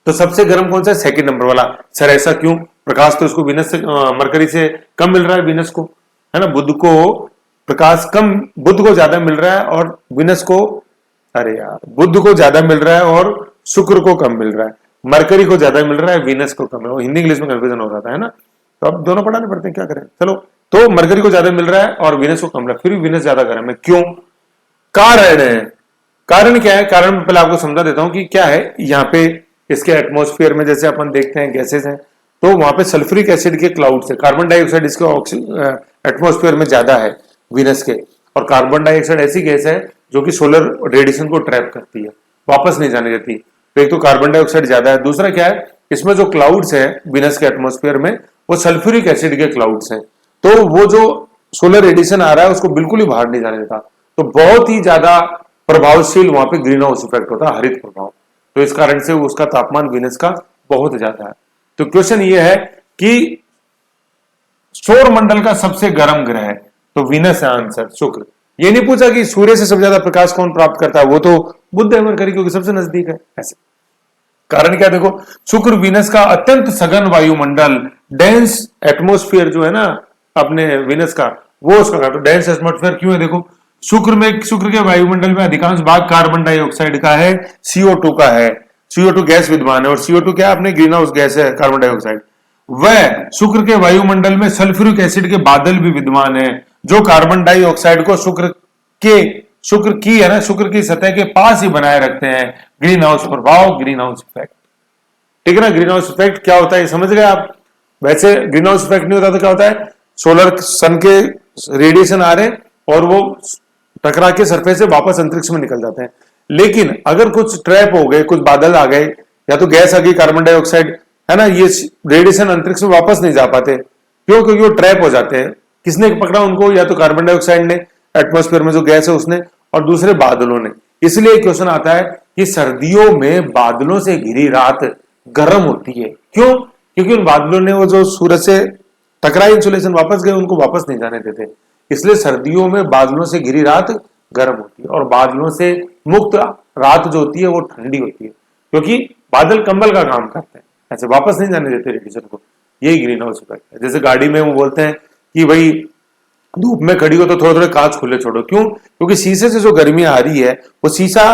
तो सबसे गर्म कौन सा? सेकंड नंबर वाला। सर ऐसा क्यों? प्रकाश तो इसको वीनस से, मरकरी से कम मिल रहा है, वीनस को, है ना, बुध को प्रकाश कम, बुध को ज्यादा मिल रहा है और वीनस को, अरे यार, बुध को ज्यादा मिल रहा है और शुक्र को कम मिल रहा है, मरकरी को ज्यादा मिल रहा है, वीनस को कम है। वो हिंदी इंग्लिश में कंफ्यूजन हो जाता है ना, तो अब दोनों पढ़ाने पड़ते हैं, क्या करें। चलो, तो मरकरी को ज्यादा मिल रहा है और वीनस को कम मिल रहा है, फिर भी वीनस ज्यादा गर्म है। क्यों? कारण है। कारण क्या है? कारण मैं पहले आपको समझा देता हूं कि क्या है। यहाँ पे इसके एटमॉस्फेयर में जैसे अपन देखते हैं गैसेस हैं, तो वहां पे सल्फ्यूरिक एसिड के क्लाउड्स है, कार्बन डाइऑक्साइड इसके एटमॉस्फेयर में ज्यादा है वीनस के, और कार्बन डाइऑक्साइड ऐसी गैस है जो कि सोलर रेडिएशन को ट्रैप करती है, वापस नहीं जाने देती। तो एक तो कार्बन डाइऑक्साइड ज्यादा है, दूसरा क्या है, इसमें जो क्लाउड्स है वीनस के एटमॉस्फेयर में वो सल्फ्यूरिक एसिड के क्लाउड्स हैं, तो वो जो सोलर रेडिएशन आ रहा है उसको बिल्कुल ही बाहर नहीं जाने देता, तो बहुत ही ज्यादा प्रभावशील वहां पे ग्रीन हाउस इफेक्ट होता है, हरित प्रभाव। तो इस कारण से उसका तापमान वीनस का बहुत ज्यादा है। तो क्वेश्चन ये है कि सौर मंडल का सबसे गर्म ग्रह है, तो वीनस है आंसर, शुक्र। ये नहीं पूछा कि सूर्य से सबसे ज्यादा प्रकाश कौन प्राप्त करता है, वो तो बुध है मरकरी, क्योंकि सबसे नजदीक है। ऐसे कारण क्या, देखो शुक्र वीनस का अत्यंत सघन वायुमंडल, डेंस एटमॉस्फेयर जो है ना अपने वीनस का, वो उसका तो डेंस एटमॉस्फेयर क्यों है, देखो शुक्र के वायुमंडल में अधिकांश भाग कार्बन डाइऑक्साइड का है, CO2 का है, CO2 गैस विद्यमान है, और CO2 क्या अपने ग्रीन हाउस गैस है, कार्बन डाइऑक्साइड। वह शुक्र के वायुमंडल में सल्फ्यूरिक एसिड के बादल भी विद्यमान है, जो कार्बन डाइऑक्साइड को शुक्र की है ना, शुक्र की सतह के पास ही बनाए रखते हैं। ग्रीन हाउस प्रभाव, ग्रीन हाउस इफेक्ट, ठीक है ना। ग्रीन हाउस इफेक्ट क्या होता है समझ गए आप। वैसे ग्रीन हाउस इफेक्ट नहीं होता तो क्या होता है, सोलर सन के रेडिएशन आ रहे और वो टकरा के सरफेस से वापस अंतरिक्ष में निकल जाते हैं, लेकिन अगर कुछ ट्रैप हो गए, कुछ बादल आ गए या तो गैस आ गई कार्बन डाइऑक्साइड, है ना, ये रेडिएशन अंतरिक्ष में वापस नहीं जा पाते, क्यों, क्योंकि वो ट्रैप हो जाते हैं। किसने पकड़ा उनको, या तो कार्बन डाइऑक्साइड ने, एटमॉस्फेयर में जो गैस है उसने, और दूसरे बादलों ने। इसलिए क्वेश्चन आता है कि सर्दियों में बादलों से घिरी रात गर्म होती है, क्यों, क्योंकि उन बादलों ने वो जो सूरज से टकराई इंसुलेशन वापस गए, उनको वापस नहीं जाने देते, इसलिए सर्दियों में बादलों से घिरी रात गर्म होती है, और बादलों से मुक्त रात जो होती है वो ठंडी होती है, क्योंकि बादल कंबल का काम करते हैं, ऐसे वापस नहीं जाने देते रेडिएशन को। यही ग्रीन हाउस इफेक्ट है। जैसे गाड़ी में वो बोलते हैं कि भाई धूप में खड़ी हो तो थोड़े थोड़े कांच खुले छोड़ो, क्यों, क्योंकि शीशे से जो गर्मी आ रही है वो शीशा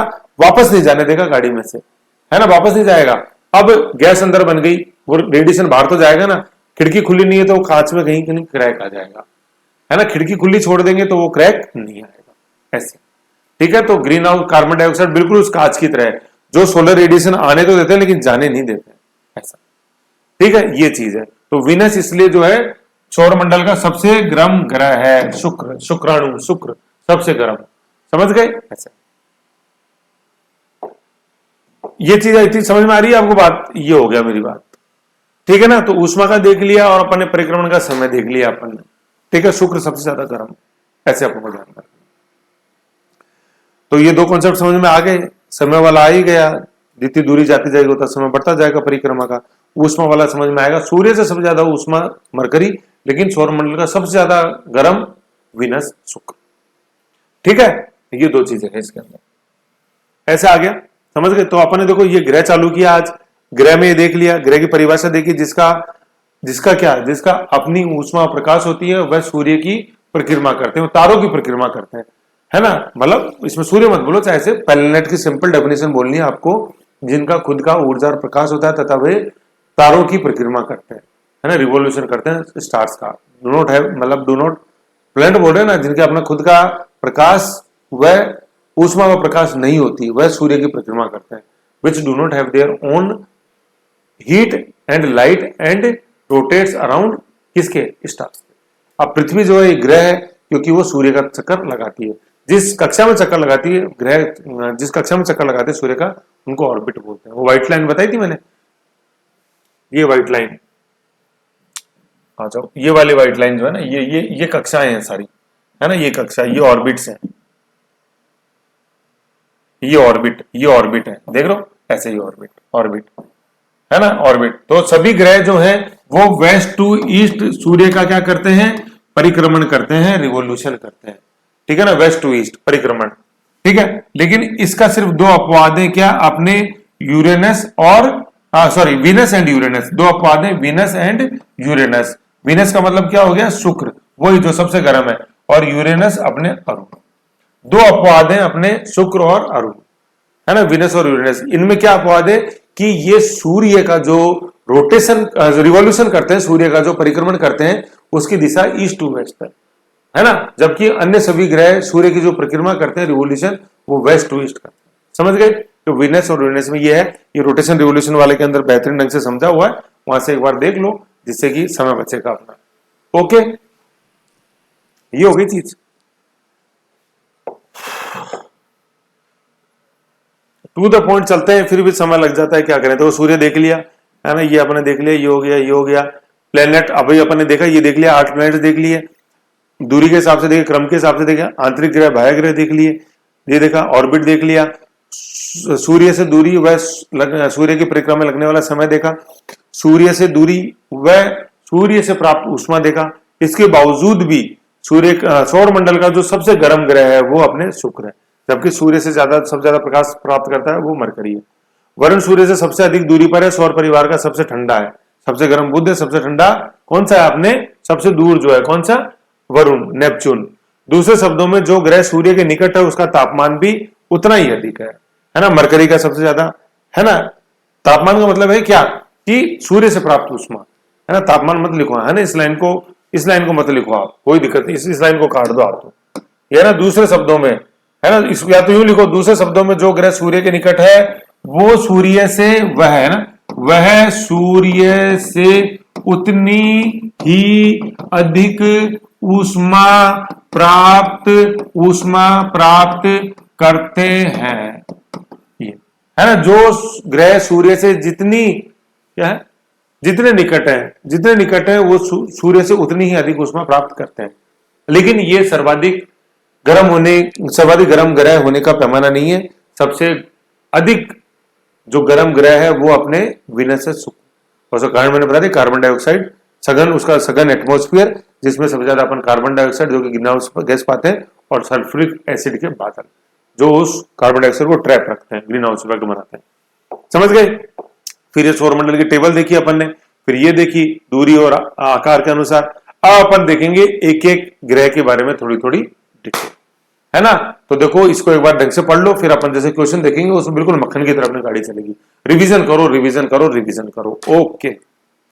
वापस नहीं जाने देगा गाड़ी में से, है ना, वापस नहीं जाएगा। अब गैस अंदर बन गई, वो रेडिएशन बाहर तो जाएगा ना, खिड़की खुली नहीं है तो कांच में कहीं कहीं क्रैक आ जाएगा, है ना, खिड़की खुली छोड़ देंगे तो वो क्रैक नहीं आएगा, ऐसे, ठीक है। तो ग्रीन हाउस कार्बन डाइऑक्साइड बिल्कुल उस कांच की तरह है, जो सोलर रेडिएशन आने तो देते हैं लेकिन जाने नहीं देते, ऐसा, ठीक है, ये चीज है। तो वीनस इसलिए जो है सौरमंडल का सबसे गर्म ग्रह है, शुक्राणु, शुक्र सबसे गर्म, समझ गए, ऐसा। ये चीज इतनी समझ में आ रही है आपको बात, ये हो गया मेरी बात, ठीक है ना। तो ऊष्मा का देख लिया और अपने परिक्रमण का समय देख लिया अपन ने, ठीक है। शुक्र सबसे ज्यादा गर्म, ऐसे अपन को ध्यान रखना। तो ये दो कॉन्सेप्ट समझ में आ गए, समय वाला आ ही गया, जितनी दूरी जाती जाएगी उतना समय बढ़ता जाएगा परिक्रमा का। ऊष्मा वाला समझ में आएगा, सूर्य से सबसे ज्यादा ऊष्मा मरकरी, लेकिन सौरमंडल का सबसे ज्यादा गर्म वीनस, शुक्र, ठीक है। ये दो चीजें हैं इसके अंदर, ऐसे आ गया, समझ गए। तो अपन ने देखो ये ग्रह चालू किया आज, ग्रह में ये देख लिया, ग्रह की परिभाषा देखी, जिसका क्या, जिसका अपनी ऊष्मा प्रकाश होती है, वह सूर्य की परिक्रमा करते हैं, तारों की परिक्रमा करते हैं, है ना। मतलब इसमें सूर्य मत बोलो, चाहे से प्लैनेट की सिंपल डेफिनेशन बोलनी है आपको, जिनका खुद का ऊर्जा और प्रकाश होता है तथा वे तारों की परिक्रमा करते हैं, है ना, रिवॉल्यूशन करते हैं स्टार्स का। डू नॉट हैव, मतलब डू नॉट, प्लैनेट बोल रहे हैं ना, जिनके अपना खुद का प्रकाश, वह ऊष्मा व प्रकाश नहीं होती, वह सूर्य की परिक्रमा करते हैं, which do not have their own heat and light and rotates around किसके, स्टार्स। अब पृथ्वी जो है एक ग्रह है, क्योंकि वो सूर्य का चक्कर लगाती है, जिस कक्षा में चक्कर लगाती है ग्रह, जिस कक्षा में चक्कर लगाते हैं सूर्य का, उनको ऑर्बिट बोलते हैं। वो व्हाइट लाइन बताई थी मैंने, ये व्हाइट लाइन, आ जाओ, ये वाली व्हाइट लाइन जो है ना, ये कक्षाएं हैं सारी, है ना, ये कक्षा, ये ऑर्बिट्स हैं, ये ऑर्बिट है, देख लो ऐसे ही ऑर्बिट है ना, ऑर्बिट। तो सभी ग्रह जो हैं वो वेस्ट टू ईस्ट सूर्य का क्या करते हैं, परिक्रमण करते हैं, रिवोल्यूशन करते हैं, ठीक है ना, वेस्ट टू ईस्ट परिक्रमण, ठीक है। लेकिन इसका सिर्फ दो अपवाद है, क्या, अपने यूरेनस और सॉरी वीनस एंड यूरेनस, दो अपवाद है, वीनस एंड यूरेनस। वीनस का मतलब क्या हो गया, शुक्र, वही जो सबसे गर्म है, और यूरेनस अपने अरुण, दो अपवाद है अपने शुक्र और अरुण, है ना, वीनस और यूरेनस। इनमें क्या अपवाद है कि ये सूर्य का जो रोटेशन रिवॉल्यूशन करते हैं, सूर्य का जो परिक्रमण करते हैं, उसकी दिशा ईस्ट टू वेस्ट है, है ना, जबकि अन्य सभी ग्रह सूर्य की जो परिक्रमा करते हैं रिवोल्यूशन, वो वेस्ट टू ईस्ट करते हैं। समझ गए? तो वीनस और यूरेनस में ये है, ये रोटेशन रिवोल्यूशन वाले के अंदर बेहतरीन ढंग से समझा हुआ है, वहां से एक बार देख लो जिससे कि समय बचेगा अपना। ओके, ये हो गई चीज। टू द पॉइंट चलते हैं, फिर भी समय लग जाता है, क्या करें। तो सूर्य देख लिया है ना, ये अपने देख लिया, ये हो गया, ये हो गया। प्लेनेट अभी अपन ने देखा, ये देख लिया, 8 प्लेनेट देख लिए, दूरी के हिसाब से देखे, क्रम के हिसाब से देखे, आंतरिक ग्रह बाह्य ग्रह देख लिए, ये देखा, ऑर्बिट देख लिया, सूर्य से दूरी व सूर्य की परिक्रमा में लगने वाला समय देखा, सूर्य से दूरी व सूर्य से प्राप्त ऊष्मा देखा। इसके बावजूद भी सूर्य सौर मंडल का जो सबसे गर्म ग्रह है वो अपने शुक्र है, जबकि सूर्य से सबसे ज्यादा प्रकाश प्राप्त करता है वो मरकरी है। वरुण सूर्य से सबसे अधिक दूरी पर है, सौर परिवार का सबसे ठंडा है, सबसे गर्म बुध है, सबसे ठंडा कौन सा है अपने, सबसे दूर जो है कौन सा, वरुण, नेपच्यून। दूसरे शब्दों में जो ग्रह सूर्य के निकट है उसका तापमान भी उतना ही अधिक है ना, मरकरी का सबसे ज्यादा, है ना। तापमान का मतलब है क्या, कि सूर्य से प्राप्त ऊष्मा, है ना। तापमान मत लिखो, है ना, इस लाइन को मत लिखो आप, कोई दिक्कत नहीं, इस लाइन को काट दो आप तो, ये ना दूसरे शब्दों में, है ना, इस या तो यूं लिखो, दूसरे शब्दों में जो ग्रह सूर्य के निकट है वो सूर्य से, वह है ना, वह सूर्य से उतनी ही अधिक ऊष्मा प्राप्त करते हैं, ये है ना। जो ग्रह सूर्य से जितनी, क्या है, जितने निकट है वो सूर्य से उतनी ही अधिक ऊष्मा प्राप्त करते हैं। लेकिन ये सर्वाधिक गर्म ग्रह होने का पैमाना नहीं है। सबसे अधिक जो गर्म ग्रह है वो अपने विनस से शुक्र। और कारण मैंने बता दिया, कार्बन डाइऑक्साइड उसका सघन एटमॉस्फेयर, जिसमें सबसे ज्यादा अपन कार्बन डाइऑक्साइड जो कि ग्रीन हाउस गैस पाते हैं, और सल्फ्यूरिक एसिड के बादल जो उस कार्बन डाइऑक्साइड को ट्रैप रखते हैं, ग्रीन हाउस इफेक्ट बनाते हैं। समझ गए? फिर ये सौरमंडल की टेबल देखी अपन ने, फिर ये देखी दूरी और आकार के अनुसार। अब अपन देखेंगे एक एक ग्रह के बारे में थोड़ी थोड़ी डिटेल, है ना। तो देखो, इसको एक बार ढंग से पढ़ लो, फिर अपन जैसे क्वेश्चन देखेंगे उसमें बिल्कुल मक्खन की तरफ अपनी गाड़ी चलेगी। रिवीजन करो, रिवीजन करो, रिवीजन करो। ओके।